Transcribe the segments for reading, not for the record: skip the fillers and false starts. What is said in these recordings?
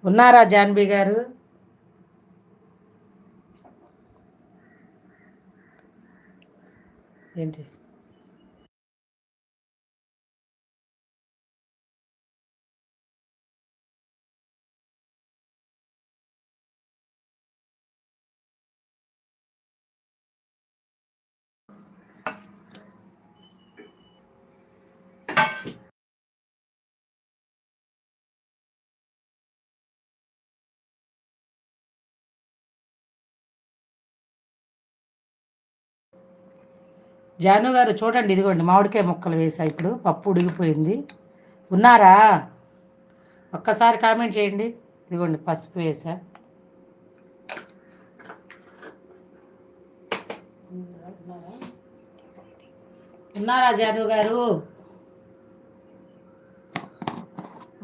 ఉన్నారా జాన్బీ గారు? ఏంటి జాను గారు చూడండి, ఇదిగోండి మామిడికాయ ముక్కలు వేసా. ఇప్పుడు పప్పు ఉడికిపోయింది. ఉన్నారా? ఒక్కసారి కామెంట్ చేయండి. ఇదిగోండి పసుపు వేసా. ఉన్నారా జాను గారు?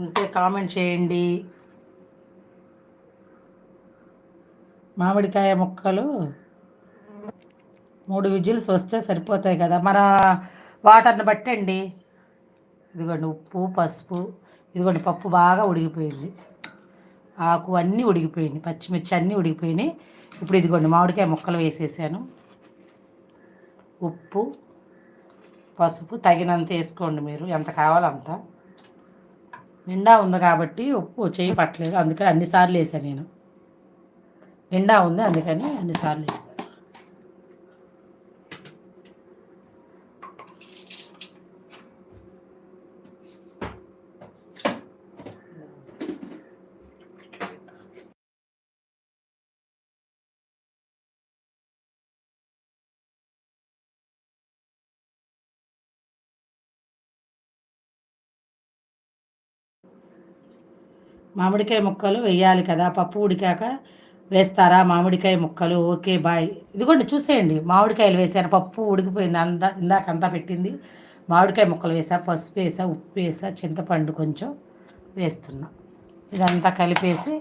ఉంటే కామెంట్ చేయండి. మామిడికాయ ముక్కలు 3 విజిల్స్ వస్తే సరిపోతాయి కదా, మన వాటర్ని బట్టండి. ఇదిగోండి ఉప్పు, పసుపు, ఇదిగోండి పప్పు బాగా ఉడికిపోయింది. ఆకు అన్నీ ఉడికిపోయినాయి, పచ్చిమిర్చి అన్నీ ఉడికిపోయినాయి. ఇప్పుడు ఇదిగోండి మామిడికాయ ముక్కలు వేసేసాను. ఉప్పు, పసుపు తగినంత వేసుకోండి, మీరు ఎంత కావాలో అంత. నిండా ఉంది కాబట్టి ఉప్పు చేయి పట్టలేదు, అందుకని అన్నిసార్లు వేసాను నేను. నిండా ఉంది అందుకని అన్నిసార్లు వేసాను. మామిడికాయ ముక్కలు వేయాలి కదా, పప్పు ఉడికాక వేస్తారా మామిడికాయ ముక్కలు? Okay bye. ఇదిగోండి చూసేయండి, మామిడికాయలు వేసాను, పప్పు ఉడికిపోయింది. ఇందాకంతా పెట్టింది. మామిడికాయ ముక్కలు వేసా, పసుపు వేసా, ఉప్పు వేసా, చింతపండు కొంచెం వేస్తున్నా. ఇదంతా కలిపేసి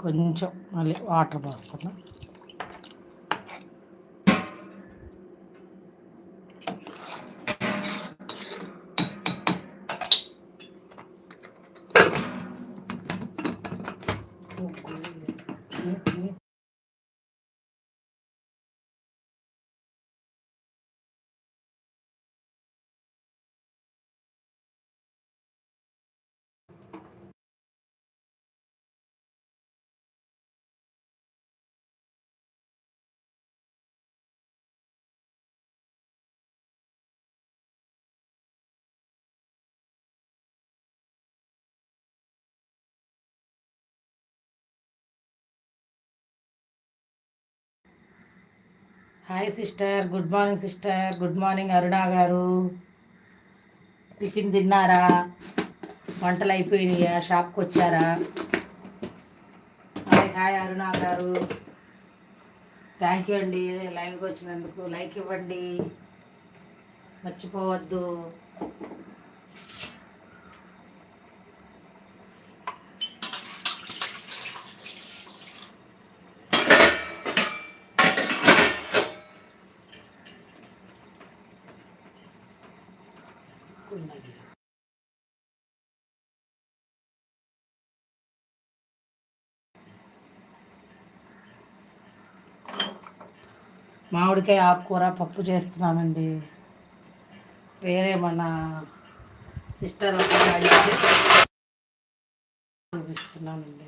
కొంచెం మళ్ళీ వాటర్ పోస్తున్నా. Hi sister, good morning sister, good morning Aruna garu. Tiffin తిన్నారా? వంటలు అయిపోయినాయా? షాప్కి వచ్చారా? హాయ్ హాయ్ అరుణ గారు, థ్యాంక్ యూ అండి లైవ్కి వచ్చినందుకు. లైక్ ఇవ్వండి మర్చిపోవద్దు. మామిడికాయ ఆకుకూర పప్పు చేస్తున్నానండి. వేరే మన సిస్టర్ చూపిస్తున్నానండి.